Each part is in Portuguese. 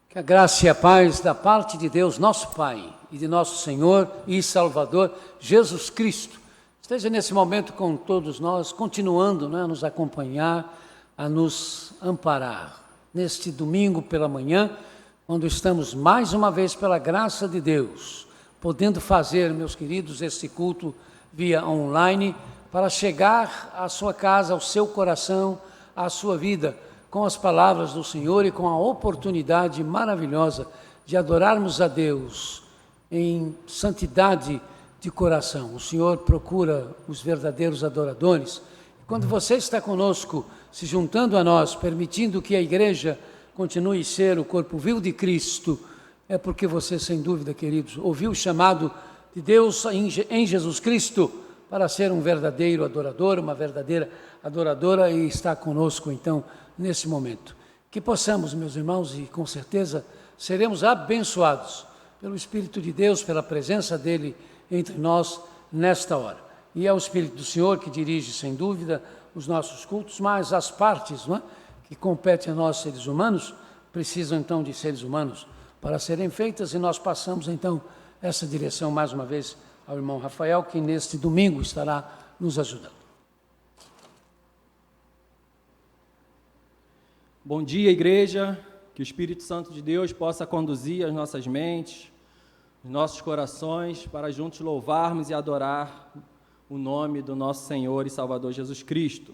Que a graça e a paz da parte de Deus, nosso Pai, e de nosso Senhor e Salvador, Jesus Cristo, esteja nesse momento com todos nós, continuando, a nos acompanhar, a nos amparar. Neste domingo pela manhã, quando estamos mais uma vez, pela graça de Deus, podendo fazer, meus queridos, este culto via online, para chegar à sua casa, ao seu coração, à sua vida, com as palavras do Senhor e com a oportunidade maravilhosa de adorarmos a Deus em santidade de coração. O Senhor procura os verdadeiros adoradores. Quando você está conosco, se juntando a nós, permitindo que a igreja continue a ser o corpo vivo de Cristo, é porque você, sem dúvida, queridos, ouviu o chamado de Deus em Jesus Cristo para ser um verdadeiro adorador, uma verdadeira adoradora, e está conosco, então, nesse momento. Que possamos, meus irmãos, e com certeza seremos abençoados pelo Espírito de Deus, pela presença dEle entre nós nesta hora. E é o Espírito do Senhor que dirige, sem dúvida, os nossos cultos, mas as partes, que competem a nós, seres humanos, precisam então de seres humanos para serem feitas, e nós passamos então essa direção mais uma vez ao irmão Rafael, que neste domingo estará nos ajudando. Bom dia, igreja, que o Espírito Santo de Deus possa conduzir as nossas mentes, os nossos corações, para juntos louvarmos e adorar o nome do nosso Senhor e Salvador Jesus Cristo.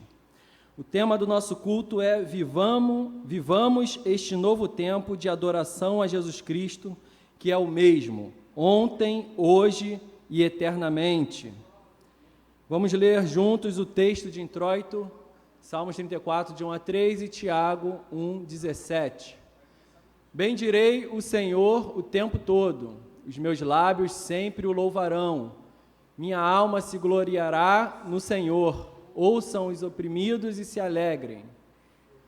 O tema do nosso culto é vivamos este novo tempo de adoração a Jesus Cristo, que é o mesmo, ontem, hoje e eternamente. Vamos ler juntos o texto de introito, Salmos 34, de 1 a 3 e Tiago 1, 17. Bendirei o Senhor o tempo todo, os meus lábios sempre o louvarão. Minha alma se gloriará no Senhor. Ouçam os oprimidos e se alegrem.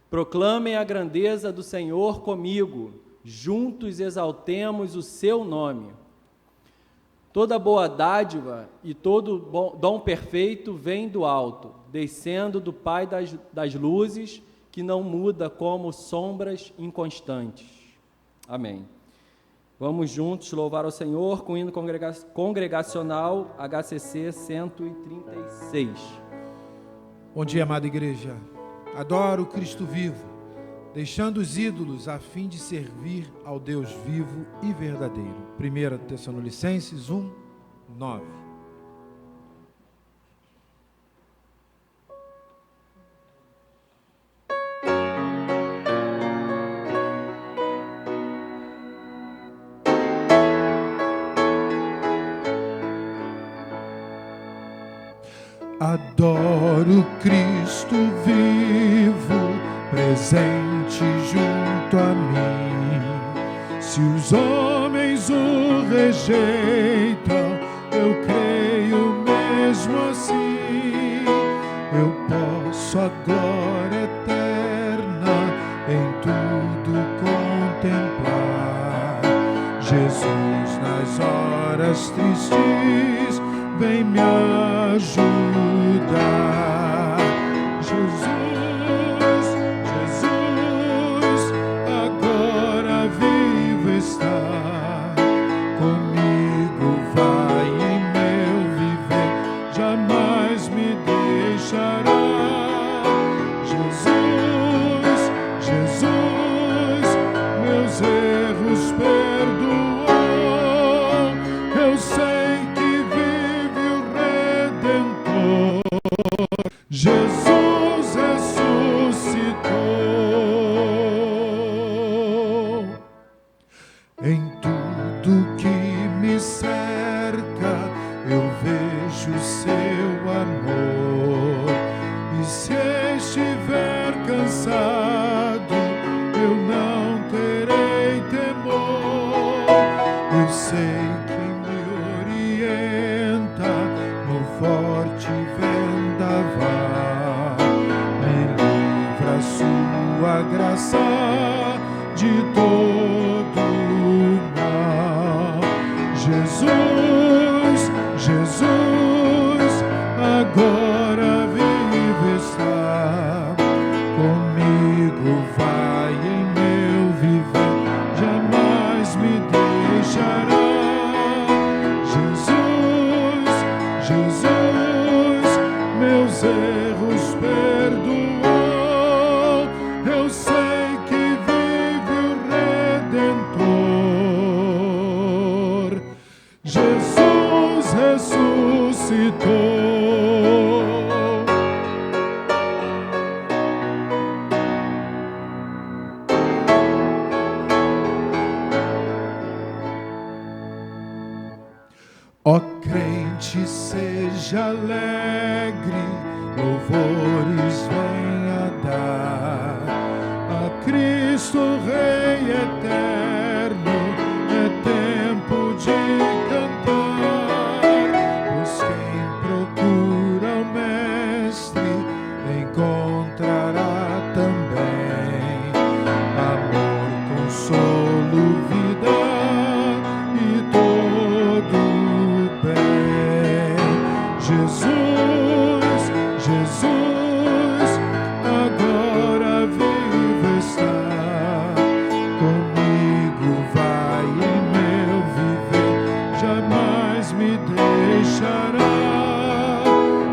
Proclamem a grandeza do Senhor comigo. Juntos exaltemos o seu nome. Toda boa dádiva e todo dom perfeito vem do alto, descendo do Pai das luzes, que não muda como sombras inconstantes. Amém. Vamos juntos louvar ao Senhor com o hino congregacional HCC 136. Bom dia, amada igreja. Adoro o Cristo vivo, deixando os ídolos a fim de servir ao Deus vivo e verdadeiro. 1 Tessalonicenses 1, 9. Adoro Cristo vivo, presente junto a mim. Se os homens o rejeitam, eu creio mesmo assim. Eu desistes, vem me ajudar. Jesus, Jesus, agora vivo está. Comigo vai em meu viver, jamais me deixará. Jesus, Jesus, meus erros perdoou. Eu sei que vive o Redentor. Jesus ressuscitou. Em tudo que me cerca, eu vejo seu amor. E se estiver cansado, eu não terei temor. Eu sei quem me orienta no forte vendaval. Me livra a sua graça de todo mal. Jesus, Jesus, agora vivo está. Comigo vai em meu viver, jamais me deixará. Jesus, Jesus, meus erros perdoou. Eu sei que vive o Redentor. Jesus ressuscitou. Ó crente, seja alegre, louvores venha dar a Cristo Rei eterno. É tempo de cantar, pois quem procura o Mestre encontrará também amor, consolo, vida e todo bem. Jesus, Jesus, agora vivo está. Comigo vai em meu viver, jamais me deixará.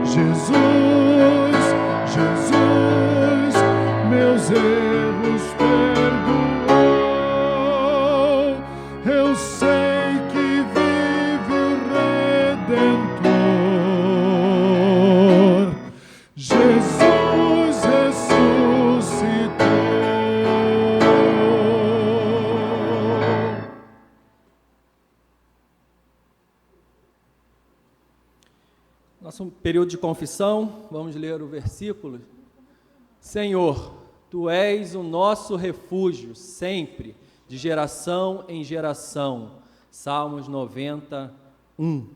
Jesus, Jesus, meus erros perdoou. Eu sei que vive o Redentor. Jesus ressuscitou. Nosso período de confissão, vamos ler o versículo. Senhor, Tu és o nosso refúgio, sempre, de geração em geração. Salmos 91.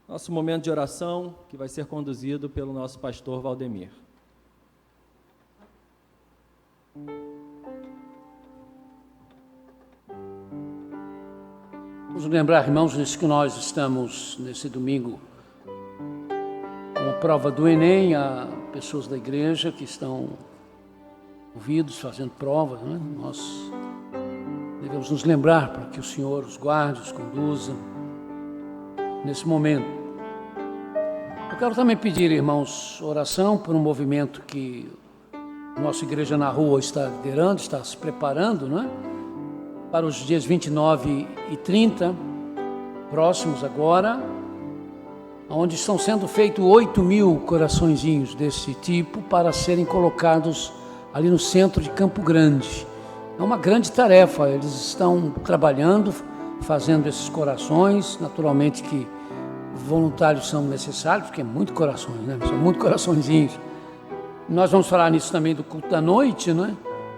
Nosso momento de oração, que vai ser conduzido pelo nosso pastor Valdemir. Vamos lembrar, irmãos, nisso que nós estamos, nesse domingo, com a prova do Enem, há pessoas da igreja que estão ouvidos, fazendo provas, né? Nós devemos nos lembrar para que o Senhor os guarde, os conduza nesse momento. Eu quero também pedir, irmãos, oração por um movimento que a nossa igreja na rua está liderando, está se preparando, né? Para os dias 29 e 30, próximos agora, onde estão sendo feitos 8.000 coraçõezinhos desse tipo para serem colocados ali no centro de Campo Grande. É uma grande tarefa, eles estão trabalhando, fazendo esses corações, naturalmente que voluntários são necessários, porque é muito corações, né? São muitos coraçõezinhos. Nós vamos falar nisso também do culto da noite, né?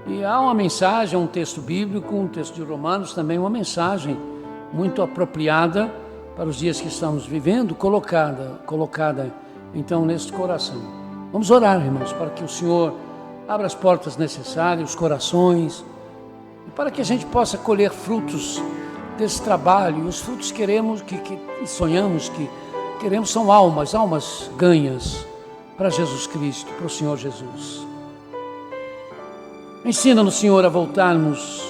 E há uma mensagem, um texto bíblico, um texto de Romanos, também uma mensagem muito apropriada para os dias que estamos vivendo, colocada então neste coração. Vamos orar, irmãos, para que o Senhor abra as portas necessárias, os corações, e para que a gente possa colher frutos desse trabalho. Os frutos queremos, que sonhamos, que queremos são almas ganhas para Jesus Cristo, para o Senhor Jesus. Ensina-nos, Senhor, a voltarmos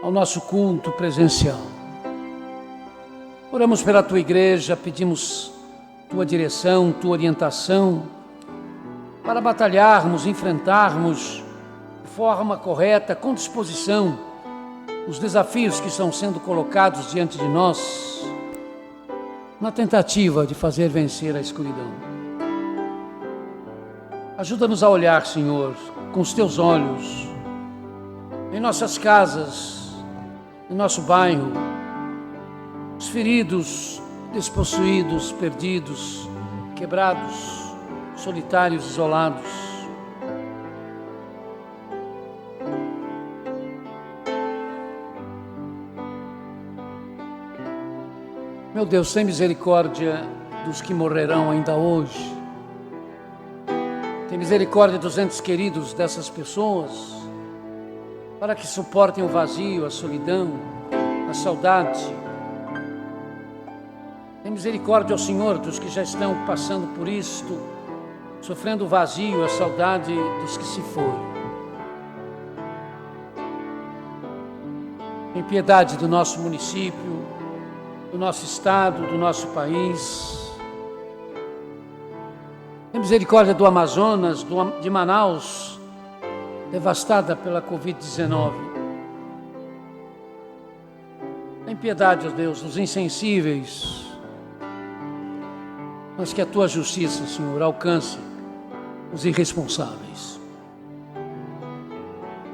ao nosso culto presencial. Oramos pela Tua igreja, pedimos Tua direção, Tua orientação, para batalharmos, enfrentarmos de forma correta, com disposição, os desafios que estão sendo colocados diante de nós, na tentativa de fazer vencer a escuridão. Ajuda-nos a olhar, Senhor, com os Teus olhos, em nossas casas, em nosso bairro, os feridos, despossuídos, perdidos, quebrados, solitários, isolados. Meu Deus, tem misericórdia dos que morrerão ainda hoje. Tem misericórdia dos entes queridos dessas pessoas, para que suportem o vazio, a solidão, a saudade. Tem misericórdia, ó Senhor, dos que já estão passando por isto, sofrendo o vazio, a saudade dos que se foram. Tem piedade do nosso município, do nosso estado, do nosso país. Tem misericórdia do Amazonas, de Manaus, devastada pela Covid-19. Tem piedade, ó Deus, dos insensíveis, mas que a Tua justiça, Senhor, alcance os irresponsáveis.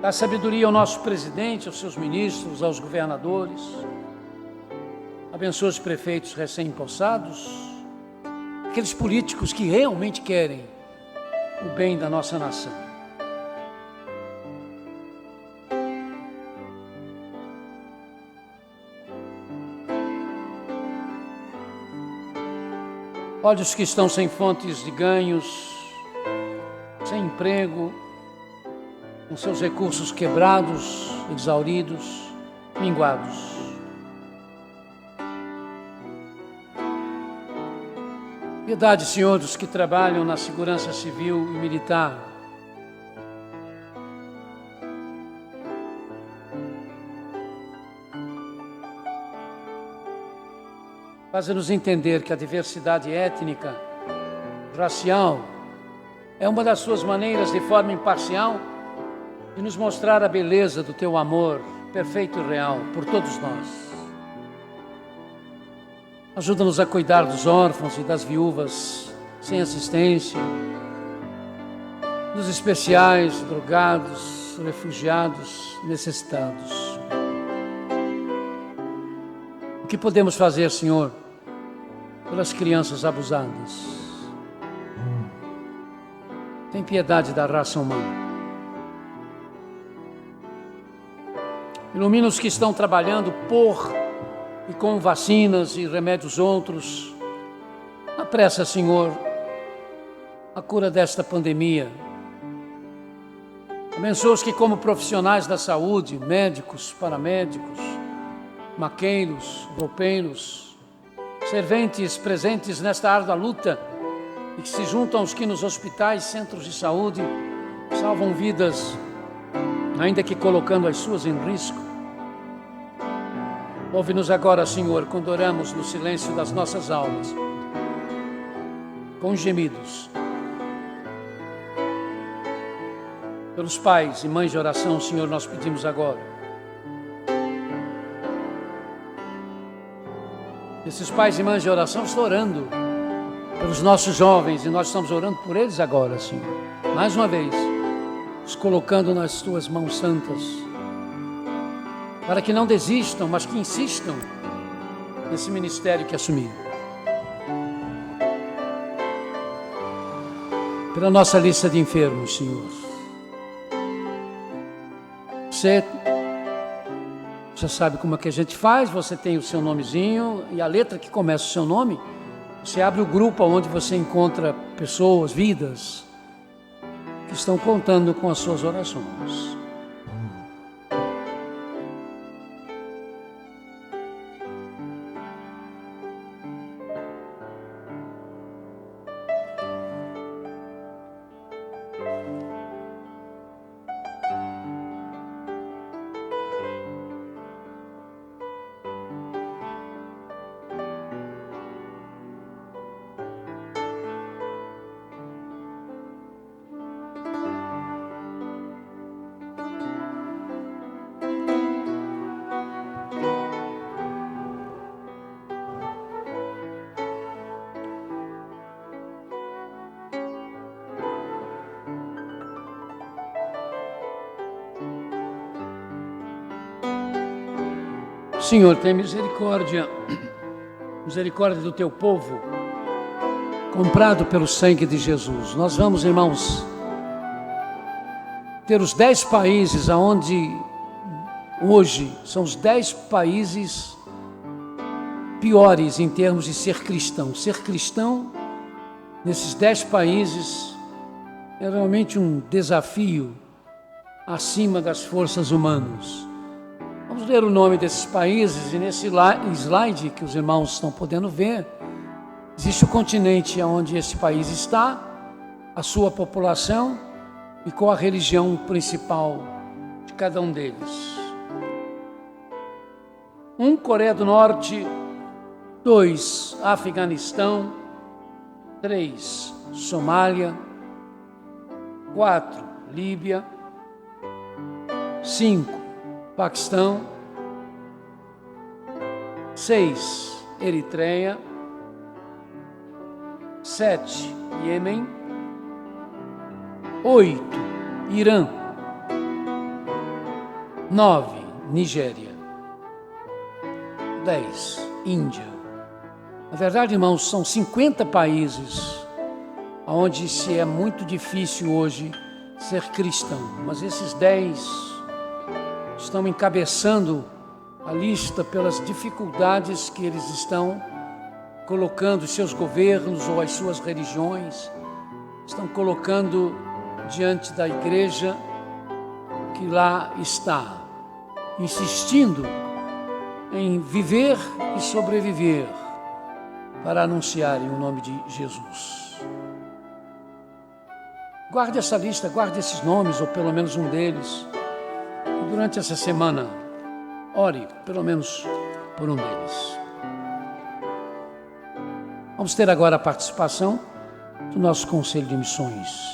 Dá sabedoria ao nosso presidente, aos seus ministros, aos governadores. Abençoa os prefeitos recém-impossados, aqueles políticos que realmente querem o bem da nossa nação. Olha os que estão sem fontes de ganhos, sem emprego, com seus recursos quebrados, exauridos, minguados. Piedade, Senhor, dos que trabalham na segurança civil e militar. Faz-nos entender que a diversidade étnica, racial, é uma das suas maneiras de forma imparcial de nos mostrar a beleza do Teu amor perfeito e real por todos nós. Ajuda-nos a cuidar dos órfãos e das viúvas sem assistência, dos especiais, drogados, refugiados, necessitados. O que podemos fazer, Senhor, pelas crianças abusadas? Tem piedade da raça humana. Ilumina os que estão trabalhando por e com vacinas e remédios outros. Apressa, Senhor, a cura desta pandemia. Abençoa os que, como profissionais da saúde, médicos, paramédicos, maqueiros, roupeiros, serventes presentes nesta árdua luta e que se juntam aos que nos hospitais, centros de saúde, salvam vidas, ainda que colocando as suas em risco. Ouve-nos agora, Senhor, quando oramos no silêncio das nossas almas, com gemidos. Pelos pais e mães de oração, Senhor, nós pedimos agora. Esses pais e mães de oração estão orando pelos nossos jovens e nós estamos orando por eles agora, Senhor. Mais uma vez, os colocando nas Tuas mãos santas, para que não desistam, mas que insistam nesse ministério que assumiram. Pela nossa lista de enfermos, Senhor. Você já sabe como é que a gente faz, você tem o seu nomezinho e a letra que começa o seu nome, você abre o grupo onde você encontra pessoas, vidas, que estão contando com as suas orações. Senhor, tem misericórdia, misericórdia do teu povo, comprado pelo sangue de Jesus. Nós vamos, irmãos, ter os 10 países aonde hoje são os 10 países piores em termos de ser cristão. Ser cristão nesses 10 países é realmente um desafio acima das forças humanas. Vamos ler o nome desses países e nesse slide que os irmãos estão podendo ver, existe o continente onde esse país está, a sua população e qual a religião principal de cada um deles. 1, Coreia do Norte. 2, Afeganistão. 3, Somália. 4, Líbia. 5, Paquistão. 6, Eritreia. 7, Iêmen. 8, Irã. 9, Nigéria. 10, Índia. Na verdade, irmãos, são 50 países onde se é muito difícil hoje ser cristão, mas esses 10 estão encabeçando a lista pelas dificuldades que eles estão colocando os seus governos ou as suas religiões, estão colocando diante da igreja que lá está, insistindo em viver e sobreviver para anunciarem o nome de Jesus. Guarde essa lista, guarde esses nomes, ou pelo menos um deles, e durante essa semana, ore pelo menos por um deles. Vamos ter agora a participação do nosso Conselho de Missões.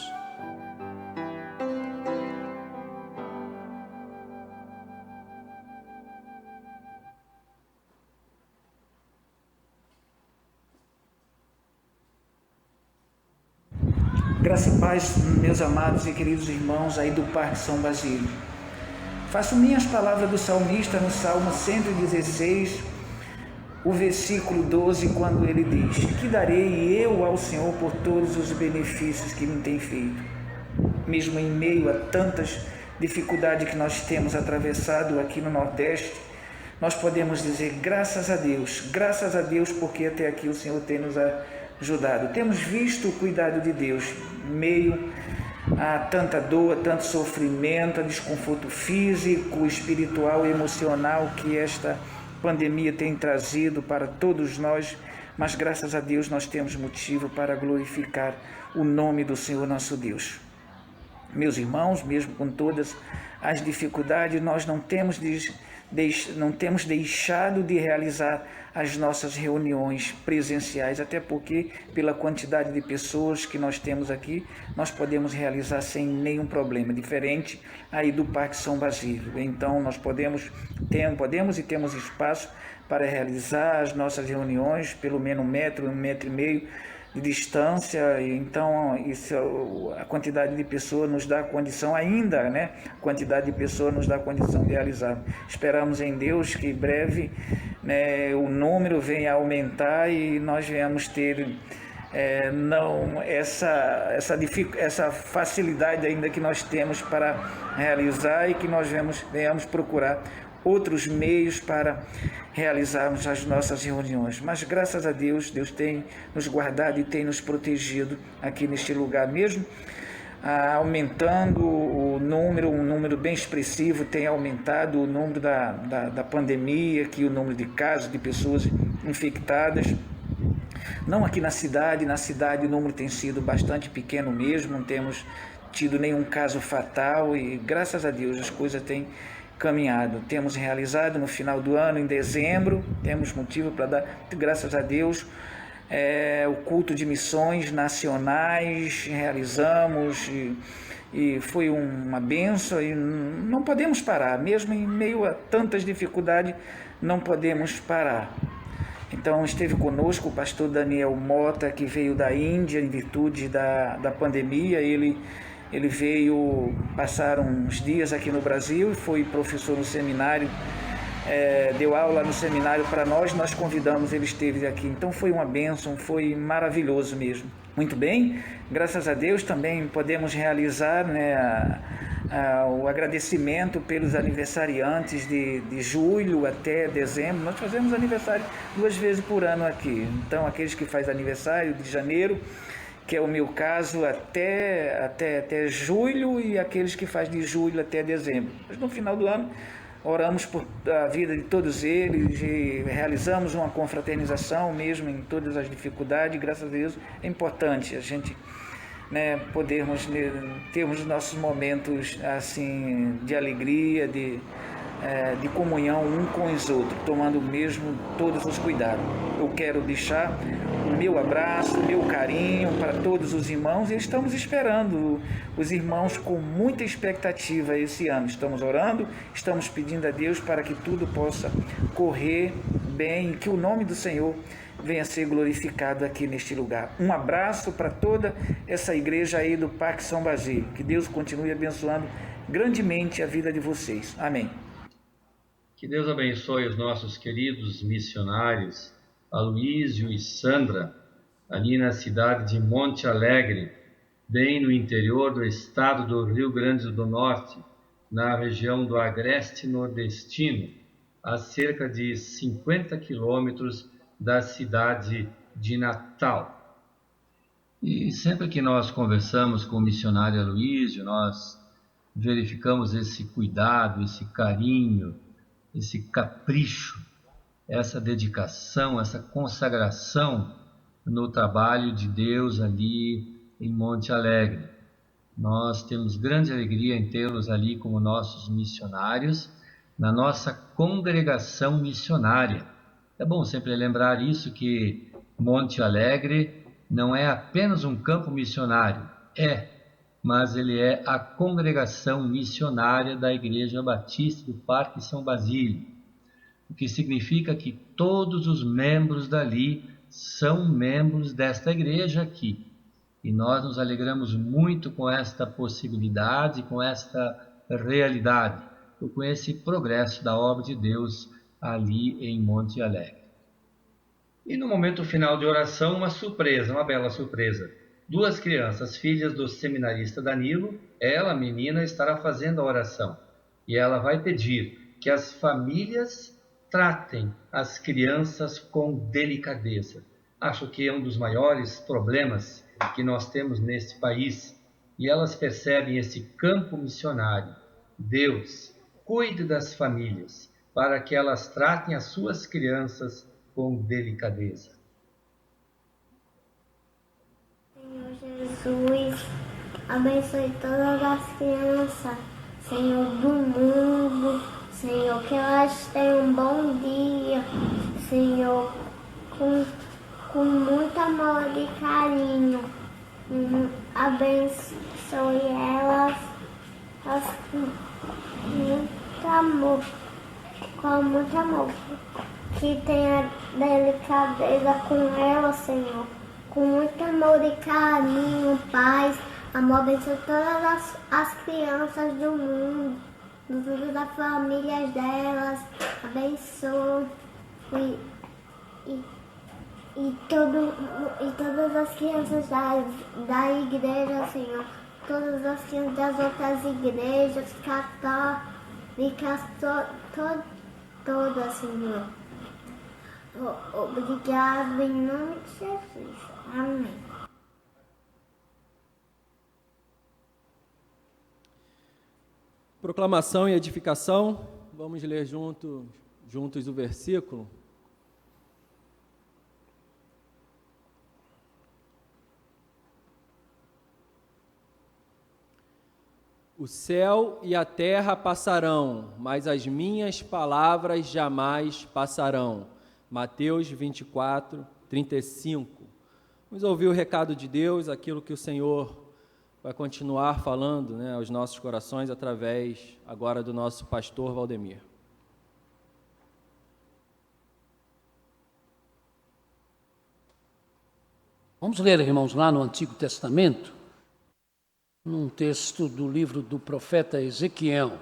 Graça e paz, meus amados e queridos irmãos aí do Parque São Basílio. Faço minhas palavras do salmista no Salmo 116, o versículo 12, quando ele diz: que darei eu ao Senhor por todos os benefícios que me tem feito? Mesmo em meio a tantas dificuldades que nós temos atravessado aqui no Nordeste, nós podemos dizer graças a Deus, porque até aqui o Senhor tem nos ajudado. Temos visto o cuidado de Deus em meio a tanta dor, a tanto sofrimento, a desconforto físico, espiritual e emocional que esta pandemia tem trazido para todos nós, mas graças a Deus nós temos motivo para glorificar o nome do Senhor nosso Deus. Meus irmãos, mesmo com todas as dificuldades, nós não temos deixado de realizar as nossas reuniões presenciais, até porque pela quantidade de pessoas que nós temos aqui, nós podemos realizar sem nenhum problema, diferente aí do Parque São Basílio. Então nós podemos e temos espaço para realizar as nossas reuniões pelo menos 1 metro, 1,5 metro de distância. Então isso, a quantidade de pessoas nos dá condição ainda, né? A quantidade de pessoas nos dá condição de realizar. Esperamos em Deus que em breve, né, o número venha a aumentar e nós venhamos ter essa facilidade ainda que nós temos para realizar, e que nós venhamos procurar outros meios para realizarmos as nossas reuniões. Mas graças a Deus, Deus tem nos guardado e tem nos protegido aqui neste lugar mesmo, aumentando o número, um número bem expressivo, tem aumentado o número da pandemia, aqui o número de casos, de pessoas infectadas. Não aqui na cidade o número tem sido bastante pequeno mesmo, não temos tido nenhum caso fatal e graças a Deus as coisas têm caminhado. Temos realizado no final do ano, em dezembro, temos motivo para dar graças a Deus, o culto de missões nacionais, realizamos e foi uma bênção e não podemos parar, mesmo em meio a tantas dificuldades, não podemos parar. Então esteve conosco o pastor Daniel Mota, que veio da Índia em virtude da pandemia. Ele veio passar uns dias aqui no Brasil e foi professor no seminário deu aula no seminário para nós, nós convidamos, ele esteve aqui. Então foi uma bênção, foi maravilhoso mesmo. Muito bem, graças a Deus também podemos realizar, né, o agradecimento pelos aniversariantes de julho até dezembro. Nós fazemos aniversário 2 vezes por ano aqui. Então aqueles que fazem aniversário de janeiro, que é o meu caso, até julho, e aqueles que fazem de julho até dezembro. Mas no final do ano oramos por a vida de todos eles e realizamos uma confraternização mesmo em todas as dificuldades. Graças a Deus é importante a gente, né, podermos termos nossos momentos assim de alegria, de comunhão um com os outros, tomando mesmo todos os cuidados. Eu quero deixar o meu abraço, o meu carinho para todos os irmãos, e estamos esperando os irmãos com muita expectativa esse ano. Estamos orando, estamos pedindo a Deus para que tudo possa correr bem, que o nome do Senhor venha a ser glorificado aqui neste lugar. Um abraço para toda essa igreja aí do Parque São Basílio. Que Deus continue abençoando grandemente a vida de vocês. Amém. Que Deus abençoe os nossos queridos missionários, Aloísio e Sandra, ali na cidade de Monte Alegre, bem no interior do estado do Rio Grande do Norte, na região do Agreste Nordestino, a cerca de 50 quilômetros da cidade de Natal. E sempre que nós conversamos com o missionário Aloísio, nós verificamos esse cuidado, esse carinho, esse capricho, essa dedicação, essa consagração no trabalho de Deus ali em Monte Alegre. Nós temos grande alegria em tê-los ali como nossos missionários, na nossa congregação missionária. É bom sempre lembrar isso, que Monte Alegre não é apenas um campo missionário, mas ele é a congregação missionária da Igreja Batista do Parque São Basílio, o que significa que todos os membros dali são membros desta igreja aqui. E nós nos alegramos muito com esta possibilidade, com esta realidade, com esse progresso da obra de Deus ali em Monte Alegre. E no momento final de oração, uma surpresa, uma bela surpresa. 2 crianças, filhas do seminarista Danilo, ela, menina, estará fazendo a oração. E ela vai pedir que as famílias tratem as crianças com delicadeza. Acho que é um dos maiores problemas que nós temos neste país. E elas percebem esse campo missionário. Deus, cuide das famílias, para que elas tratem as suas crianças com delicadeza. Jesus, abençoe todas as crianças, Senhor do mundo, Senhor, que elas tenham um bom dia, Senhor, com muito amor e carinho. Abençoe elas com muito amor, que tenha delicadeza com elas, Senhor. Com muito amor e carinho, paz, amor, abençoe todas as crianças do mundo, todas as famílias delas, abençoe e todas as crianças da igreja, Senhor, todas as crianças das outras igrejas, católicas, todas, Senhor. Obrigado em nome de Jesus. Amém. Proclamação e edificação. Vamos ler juntos o versículo. O céu e a terra passarão, mas as minhas palavras jamais passarão. Mateus 24, 35. Vamos ouvir o recado de Deus, aquilo que o Senhor vai continuar falando, né, aos nossos corações, através agora do nosso pastor Valdemir. Vamos ler, irmãos, lá no Antigo Testamento, num texto do livro do profeta Ezequiel.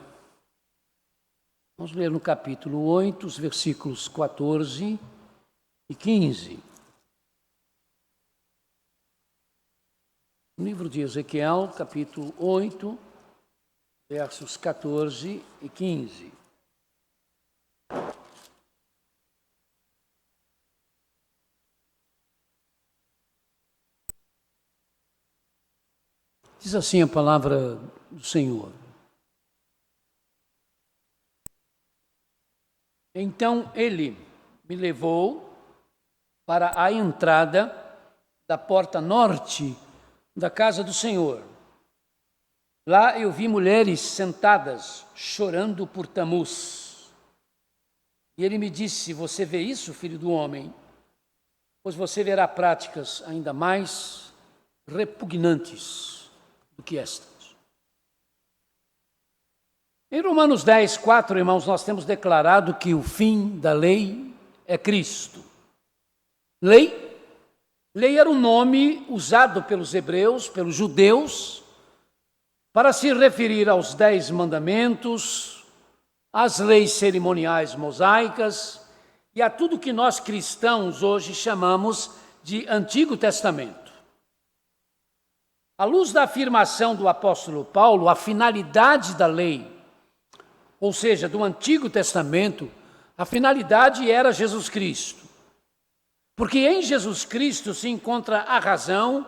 Vamos ler no capítulo 8, os versículos 14 e 15. No livro de Ezequiel, capítulo 8, versos 14 e 15. Diz assim a palavra do Senhor. Então ele me levou para a entrada da porta norte da casa do Senhor. Lá eu vi mulheres sentadas, chorando por Tamuz. E ele me disse: você vê isso, filho do homem? Pois você verá práticas ainda mais repugnantes do que estas. Em Romanos 10, 4, irmãos, nós temos declarado que o fim da lei é Cristo. Lei era um nome usado pelos hebreus, pelos judeus, para se referir aos 10 mandamentos, às leis cerimoniais mosaicas e a tudo que nós cristãos hoje chamamos de Antigo Testamento. À luz da afirmação do apóstolo Paulo, a finalidade da lei, ou seja, do Antigo Testamento, a finalidade era Jesus Cristo. Porque em Jesus Cristo se encontra a razão,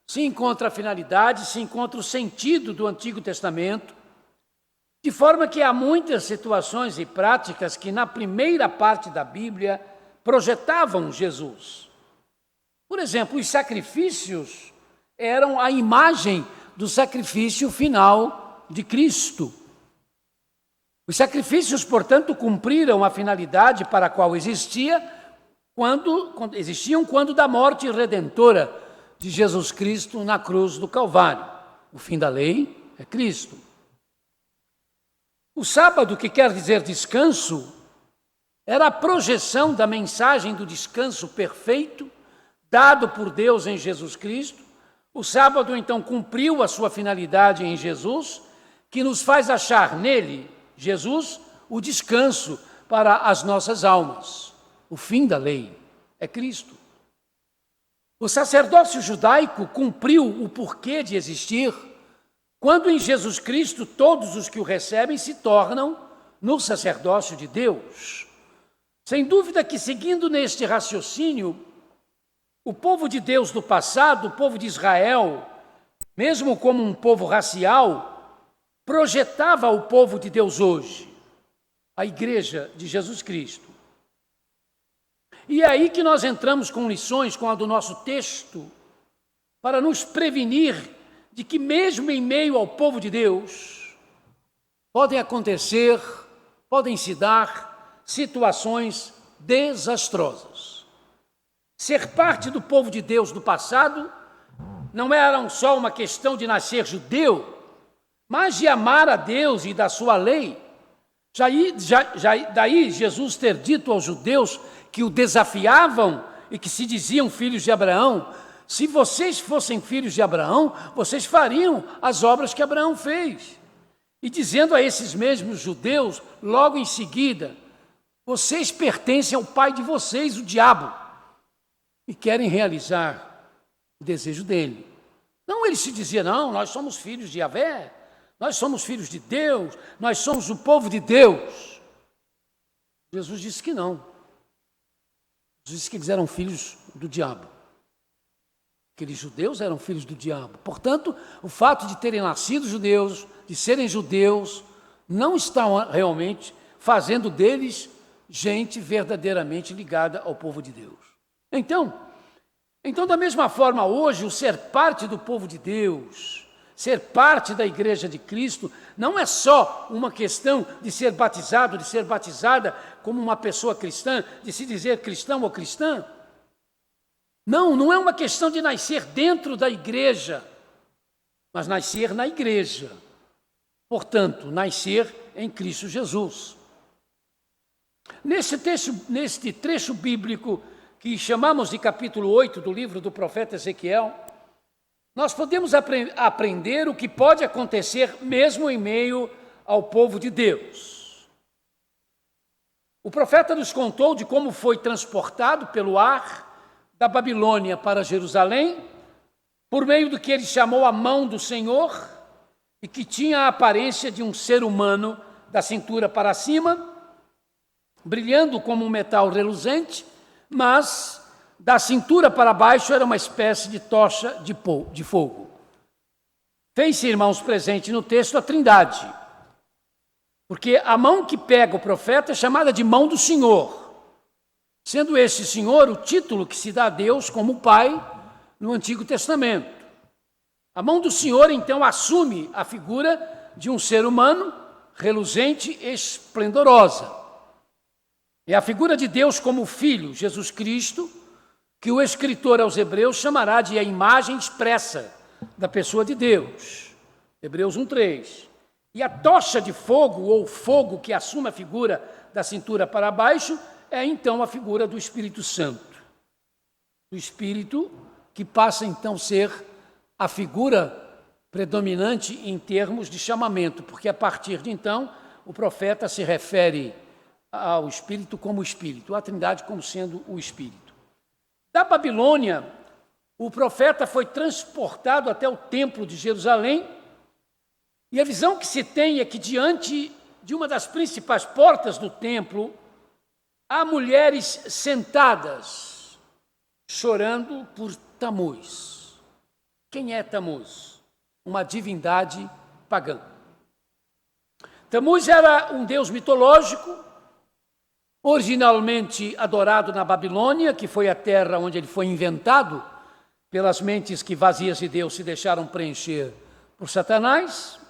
se encontra a finalidade, se encontra o sentido do Antigo Testamento, de forma que há muitas situações e práticas que na primeira parte da Bíblia projetavam Jesus. Por exemplo, os sacrifícios eram a imagem do sacrifício final de Cristo. Os sacrifícios, portanto, cumpriram a finalidade para a qual existiam quando da morte redentora de Jesus Cristo na cruz do Calvário. O fim da lei é Cristo. O sábado, que quer dizer descanso, era a projeção da mensagem do descanso perfeito dado por Deus em Jesus Cristo. O sábado, então, cumpriu a sua finalidade em Jesus, que nos faz achar nele, Jesus, o descanso para as nossas almas. O fim da lei é Cristo. O sacerdócio judaico cumpriu o porquê de existir quando em Jesus Cristo todos os que o recebem se tornam no sacerdócio de Deus. Sem dúvida que, seguindo neste raciocínio, o povo de Deus do passado, o povo de Israel, mesmo como um povo racial, projetava o povo de Deus hoje, a igreja de Jesus Cristo. E é aí que nós entramos com lições, com a do nosso texto, para nos prevenir de que mesmo em meio ao povo de Deus, podem se dar situações desastrosas. Ser parte do povo de Deus do passado não era só uma questão de nascer judeu, mas de amar a Deus e da sua lei. Daí Jesus ter dito aos judeus que o desafiavam e que se diziam filhos de Abraão: se vocês fossem filhos de Abraão, vocês fariam as obras que Abraão fez. E dizendo a esses mesmos judeus, logo em seguida: vocês pertencem ao pai de vocês, o diabo, e querem realizar o desejo dele. Não, ele se dizia: não, nós somos filhos de Yahvé, nós somos filhos de Deus, nós somos o povo de Deus. Jesus disse que não. Jesus disse que eles eram filhos do diabo. Aqueles judeus eram filhos do diabo. Portanto, o fato de terem nascido judeus, de serem judeus, não está realmente fazendo deles gente verdadeiramente ligada ao povo de Deus. Então, da mesma forma, hoje, o ser parte do povo de Deus, ser parte da igreja de Cristo, não é só uma questão de ser batizado, de ser batizada como uma pessoa cristã, de se dizer cristão ou cristã. Não é uma questão de nascer dentro da igreja, mas nascer na igreja. Portanto, nascer em Cristo Jesus. Neste trecho bíblico que chamamos de capítulo 8 do livro do profeta Ezequiel, nós podemos aprender o que pode acontecer mesmo em meio ao povo de Deus. O profeta nos contou de como foi transportado pelo ar da Babilônia para Jerusalém, por meio do que ele chamou a mão do Senhor, e que tinha a aparência de um ser humano da cintura para cima, brilhando como um metal reluzente, mas da cintura para baixo era uma espécie de tocha de fogo. Fez-se, irmãos, presente no texto a Trindade, porque a mão que pega o profeta é chamada de mão do Senhor, sendo este Senhor o título que se dá a Deus como Pai no Antigo Testamento. A mão do Senhor, então, assume a figura de um ser humano reluzente e esplendorosa. É a figura de Deus como Filho, Jesus Cristo, que o escritor aos Hebreus chamará de a imagem expressa da pessoa de Deus. Hebreus 1:3. E a tocha de fogo, ou fogo que assume a figura da cintura para baixo, é então a figura do Espírito Santo. Do Espírito que passa então a ser a figura predominante em termos de chamamento, porque a partir de então o profeta se refere ao Espírito como Espírito, à Trindade como sendo o Espírito. Da Babilônia, o profeta foi transportado até o templo de Jerusalém, e a visão que se tem é que diante de uma das principais portas do templo, há mulheres sentadas, chorando por Tamuz. Quem é Tamuz? Uma divindade pagã. Tamuz era um deus mitológico, originalmente adorado na Babilônia, que foi a terra onde ele foi inventado pelas mentes que, vazias de Deus, se deixaram preencher por Satanás.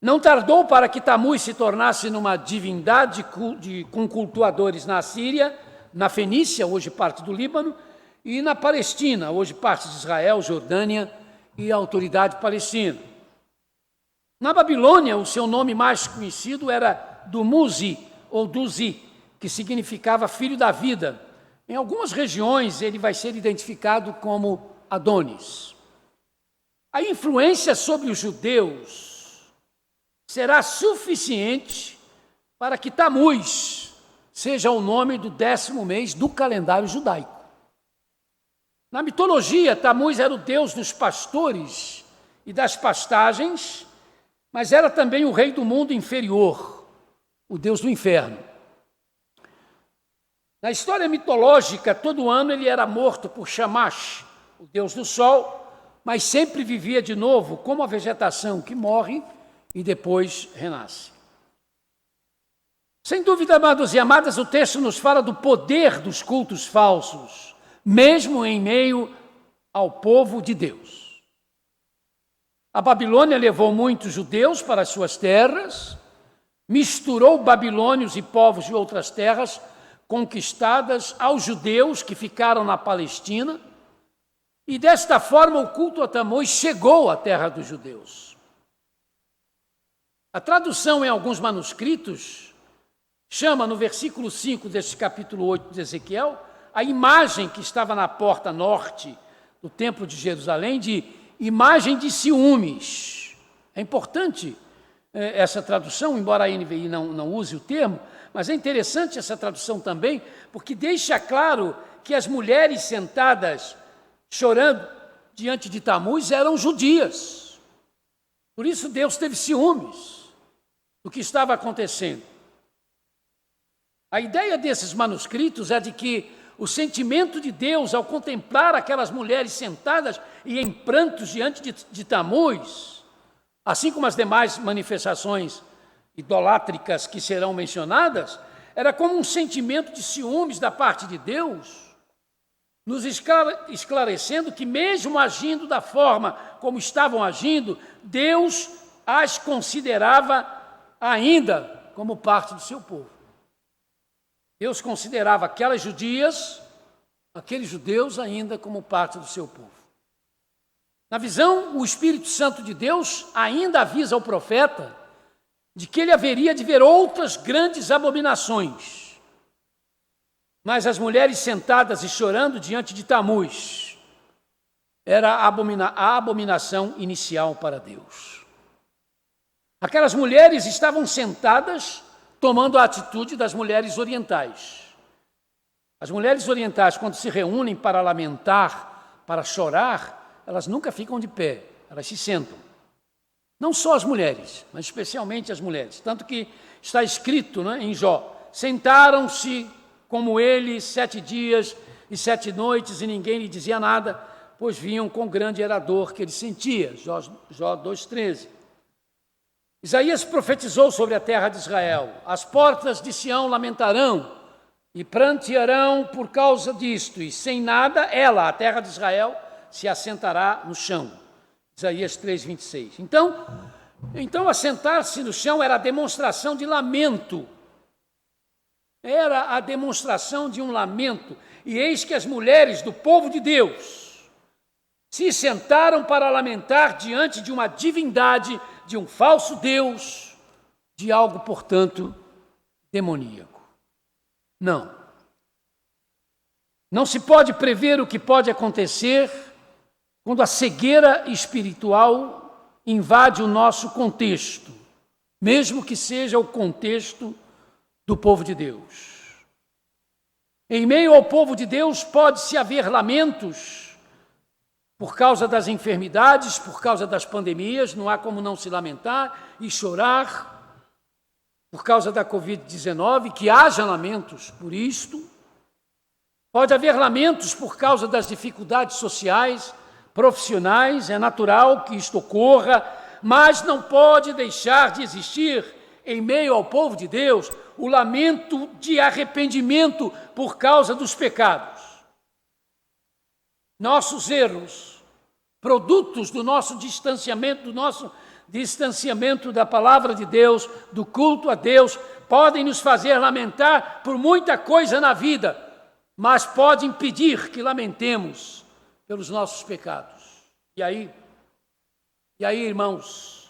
Não tardou para que Tamuz se tornasse numa divindade com cultuadores na Síria, na Fenícia, hoje parte do Líbano, e na Palestina, hoje parte de Israel, Jordânia e a autoridade palestina. Na Babilônia, o seu nome mais conhecido era Dumuzi, ou Duzi, que significava filho da vida. Em algumas regiões, ele vai ser identificado como Adonis. A influência sobre os judeus será suficiente para que Tamuz seja o nome do 10º mês do calendário judaico. Na mitologia, Tamuz era o deus dos pastores e das pastagens, mas era também o rei do mundo inferior, o deus do inferno. Na história mitológica, todo ano ele era morto por Shamash, o deus do sol, mas sempre vivia de novo, como a vegetação que morre e depois renasce. Sem dúvida, amados e amadas, o texto nos fala do poder dos cultos falsos, mesmo em meio ao povo de Deus. A Babilônia levou muitos judeus para as suas terras, misturou babilônios e povos de outras terras conquistadas aos judeus que ficaram na Palestina, e desta forma o culto a Tamuz chegou à terra dos judeus. A tradução em alguns manuscritos chama, no versículo 5 deste capítulo 8 de Ezequiel, a imagem que estava na porta norte do templo de Jerusalém de imagem de ciúmes. É importante essa tradução, embora a NVI não use o termo, mas é interessante essa tradução também, porque deixa claro que as mulheres sentadas chorando diante de Tamuz eram judias. Por isso Deus teve ciúmes do que estava acontecendo. A ideia desses manuscritos é de que o sentimento de Deus ao contemplar aquelas mulheres sentadas e em prantos diante de Tamuz, assim como as demais manifestações idolátricas que serão mencionadas, era como um sentimento de ciúmes da parte de Deus, nos esclarecendo que mesmo agindo da forma como estavam agindo, Deus as considerava ainda como parte do seu povo. Deus considerava aquelas judias, aqueles judeus ainda como parte do seu povo. Na visão, o Espírito Santo de Deus ainda avisa ao profeta de que ele haveria de ver outras grandes abominações. Mas as mulheres sentadas e chorando diante de Tamuz era a abominação inicial para Deus. Aquelas mulheres estavam sentadas tomando a atitude das mulheres orientais. As mulheres orientais, quando se reúnem para lamentar, para chorar, elas nunca ficam de pé, elas se sentam. Não só as mulheres, mas especialmente as mulheres. Tanto que está escrito, né, em Jó, sentaram-se como ele 7 dias e 7 noites, e ninguém lhe dizia nada, pois vinham com grande ardor que ele sentia. Jó 2,13. Isaías profetizou sobre a terra de Israel: as portas de Sião lamentarão e prantearão por causa disto, e sem nada ela, a terra de Israel, se assentará no chão. Isaías 3,26. Então assentar-se no chão era a demonstração de lamento. Era a demonstração de um lamento. E eis que as mulheres do povo de Deus se sentaram para lamentar diante de uma divindade, de um falso Deus, de algo, portanto, demoníaco. Não se pode prever o que pode acontecer quando a cegueira espiritual invade o nosso contexto, mesmo que seja o contexto do povo de Deus. Em meio ao povo de Deus pode-se haver lamentos por causa das enfermidades, por causa das pandemias, não há como não se lamentar e chorar por causa da Covid-19, que haja lamentos por isto. Pode haver lamentos por causa das dificuldades sociais, profissionais, é natural que isto ocorra, mas não pode deixar de existir, em meio ao povo de Deus, o lamento de arrependimento por causa dos pecados. Nossos erros, produtos do nosso distanciamento da palavra de Deus, do culto a Deus, podem nos fazer lamentar por muita coisa na vida, mas pode impedir que lamentemos pelos nossos pecados. E aí, irmãos,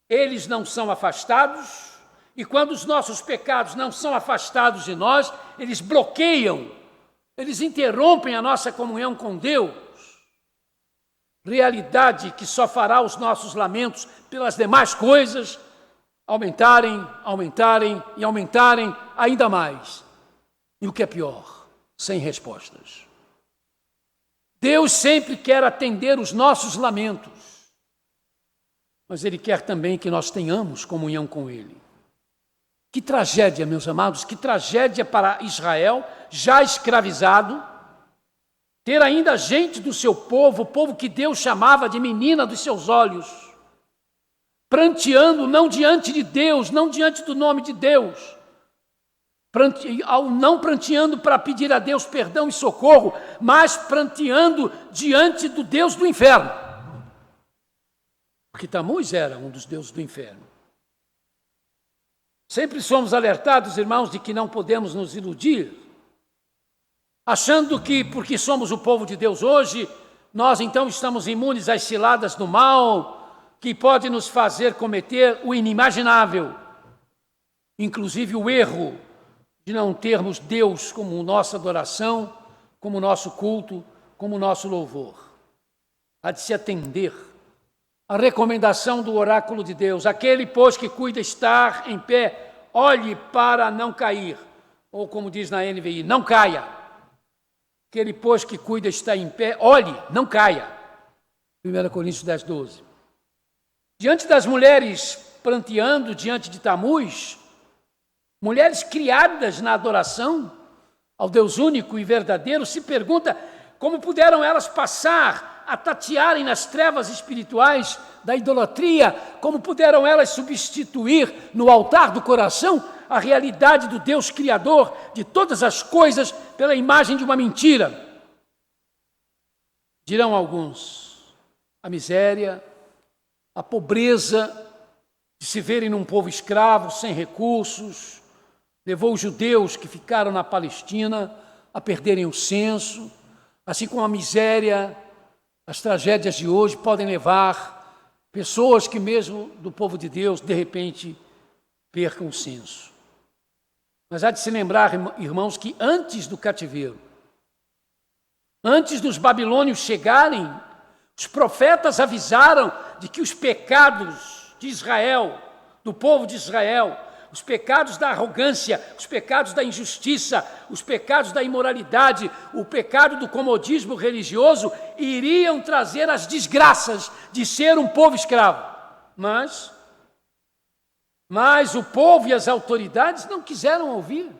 eles não são afastados, e quando os nossos pecados não são afastados de nós, eles bloqueiam, eles interrompem a nossa comunhão com Deus. Realidade que só fará os nossos lamentos pelas demais coisas aumentarem ainda mais. E o que é pior, sem respostas. Deus sempre quer atender os nossos lamentos, mas Ele quer também que nós tenhamos comunhão com Ele. Que tragédia, meus amados, que tragédia para Israel, já escravizado, ter ainda gente do seu povo, o povo que Deus chamava de menina dos seus olhos, pranteando não diante de Deus, não diante do nome de Deus, não pranteando para pedir a Deus perdão e socorro, mas pranteando diante do Deus do inferno. Porque Tamuz era um dos deuses do inferno. Sempre somos alertados, irmãos, de que não podemos nos iludir, achando que, porque somos o povo de Deus hoje, nós então estamos imunes às ciladas do mal, que pode nos fazer cometer o inimaginável, inclusive o erro de não termos Deus como nossa adoração, como nosso culto, como nosso louvor. Há de se atender à recomendação do oráculo de Deus: aquele, pois, que cuida estar em pé, olhe para não cair. Ou como diz na NVI, não caia. Aquele, pois, que cuida estar em pé, olhe, não caia. 1 Coríntios 10, 12. Diante das mulheres pranteando diante de Tamuz, mulheres criadas na adoração ao Deus único e verdadeiro, se pergunta como puderam elas passar a tatearem nas trevas espirituais da idolatria, como puderam elas substituir no altar do coração a realidade do Deus Criador de todas as coisas pela imagem de uma mentira. Dirão alguns, a miséria, a pobreza de se verem num povo escravo, sem recursos, levou os judeus que ficaram na Palestina a perderem o senso, assim como a miséria, as tragédias de hoje podem levar pessoas que mesmo do povo de Deus, de repente, percam o senso. Mas há de se lembrar, irmãos, que antes do cativeiro, antes dos babilônios chegarem, os profetas avisaram de que os pecados de Israel, do povo de Israel, os pecados da arrogância, os pecados da injustiça, os pecados da imoralidade, o pecado do comodismo religioso iriam trazer as desgraças de ser um povo escravo. Mas o povo e as autoridades não quiseram ouvir.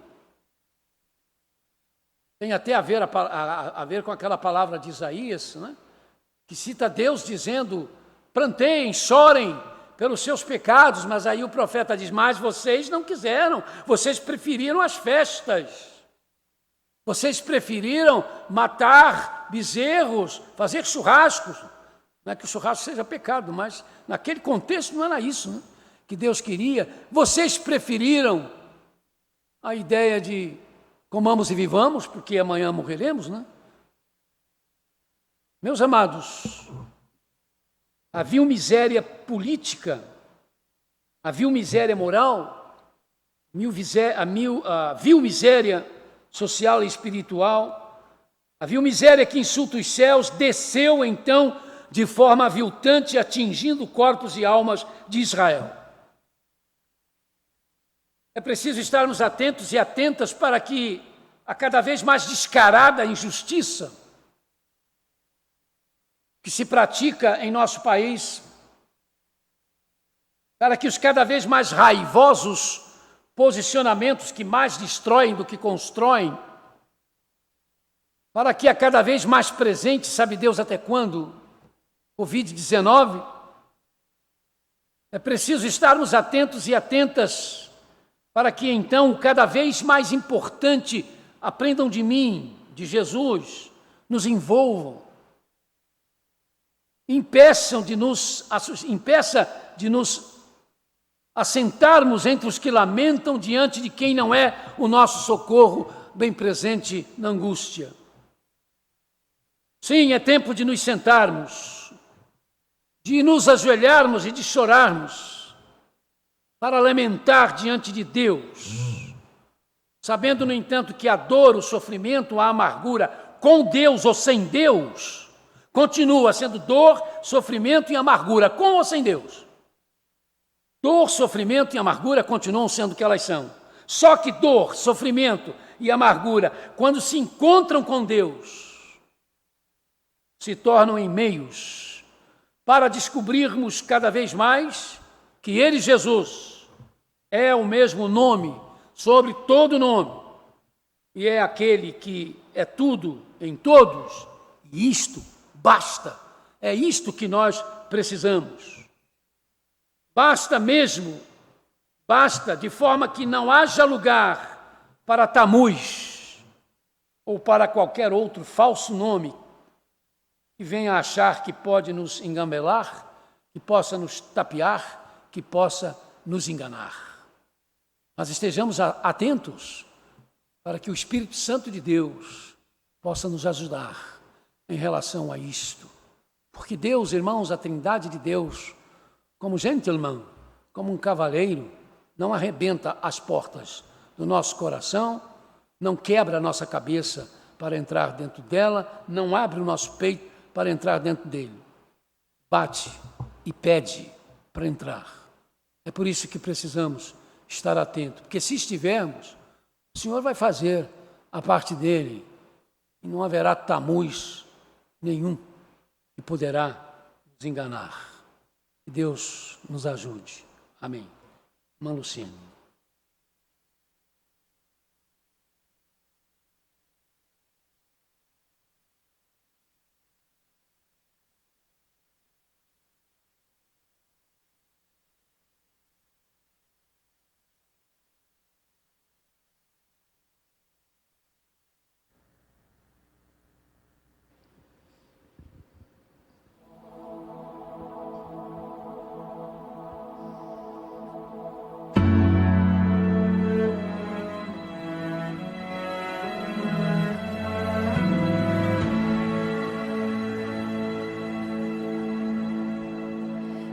Tem até a ver com aquela palavra de Isaías, né? Que cita Deus dizendo: planteiem, chorem pelos seus pecados, mas aí o profeta diz: mas vocês não quiseram, vocês preferiram as festas, vocês preferiram matar bezerros, fazer churrascos. Não é que o churrasco seja pecado, mas naquele contexto não era isso, né, que Deus queria. Vocês preferiram a ideia de comamos e vivamos, porque amanhã morreremos, né? Meus amados, havia miséria política, havia miséria moral, havia miséria social e espiritual, havia miséria que insulta os céus, desceu então de forma aviltante, atingindo corpos e almas de Israel. É preciso estarmos atentos e atentas para que a cada vez mais descarada injustiça que se pratica em nosso país, para que os cada vez mais raivosos posicionamentos que mais destroem do que constroem, para que a cada vez mais presente, sabe Deus até quando, Covid-19, é preciso estarmos atentos e atentas para que então o cada vez mais importante aprendam de mim, de Jesus, nos envolvam, impeça de nos assentarmos entre os que lamentam diante de quem não é o nosso socorro bem presente na angústia. Sim, é tempo de nos sentarmos, de nos ajoelharmos e de chorarmos, para lamentar diante de Deus, sabendo, no entanto, que a dor, o sofrimento, a amargura, com Deus ou sem Deus, continua sendo dor, sofrimento e amargura, com ou sem Deus. Dor, sofrimento e amargura continuam sendo o que elas são. Só que dor, sofrimento e amargura, quando se encontram com Deus, se tornam em meios para descobrirmos cada vez mais que Ele, Jesus, é o mesmo nome sobre todo nome e é aquele que é tudo em todos, e isto basta, é isto que nós precisamos. Basta mesmo, basta de forma que não haja lugar para tamus ou para qualquer outro falso nome que venha achar que pode nos engambelar, que possa nos tapear, que possa nos enganar. Mas estejamos atentos para que o Espírito Santo de Deus possa nos ajudar em relação a isto. Porque Deus, irmãos, a Trindade de Deus, como gentleman, como um cavaleiro, não arrebenta as portas do nosso coração, não quebra a nossa cabeça para entrar dentro dela, não abre o nosso peito para entrar dentro dele. Bate e pede para entrar. É por isso que precisamos estar atentos, porque se estivermos, o Senhor vai fazer a parte dele e não haverá tamus nenhum que poderá nos enganar. Que Deus nos ajude. Amém. Irmã Luciane.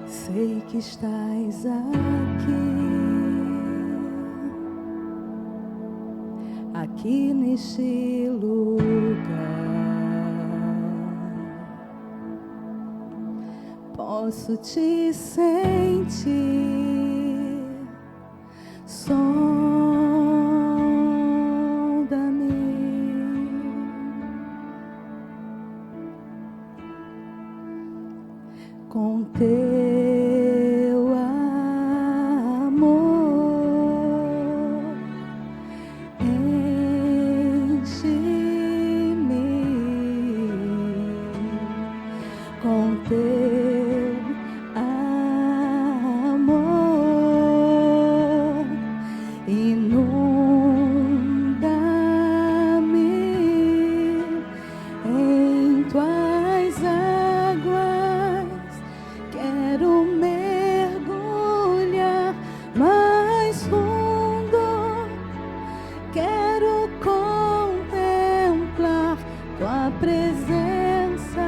Sei que estás aqui neste lugar. Posso te sentir com teu amor, enche-me com teu amor, inunda-me em tuas águas. Quero mergulhar mais fundo, quero contemplar tua presença.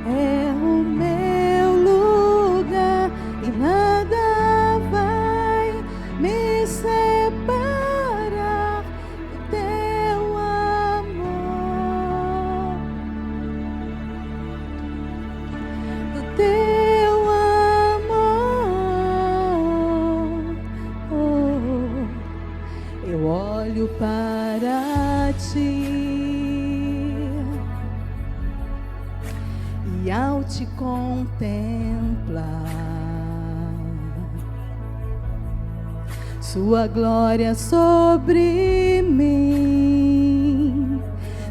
É o meu lugar e nada vai me separar do teu amor, do teu amor. Eu olho para ti e ao te contemplar, sua glória sobre mim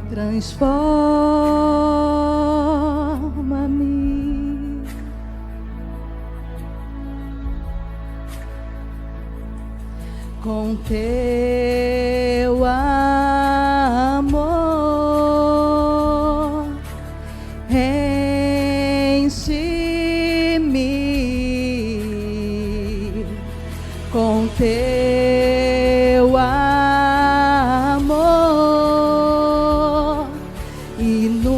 transforma-me. Com teu amor, enche-me com teu amor, inunda-me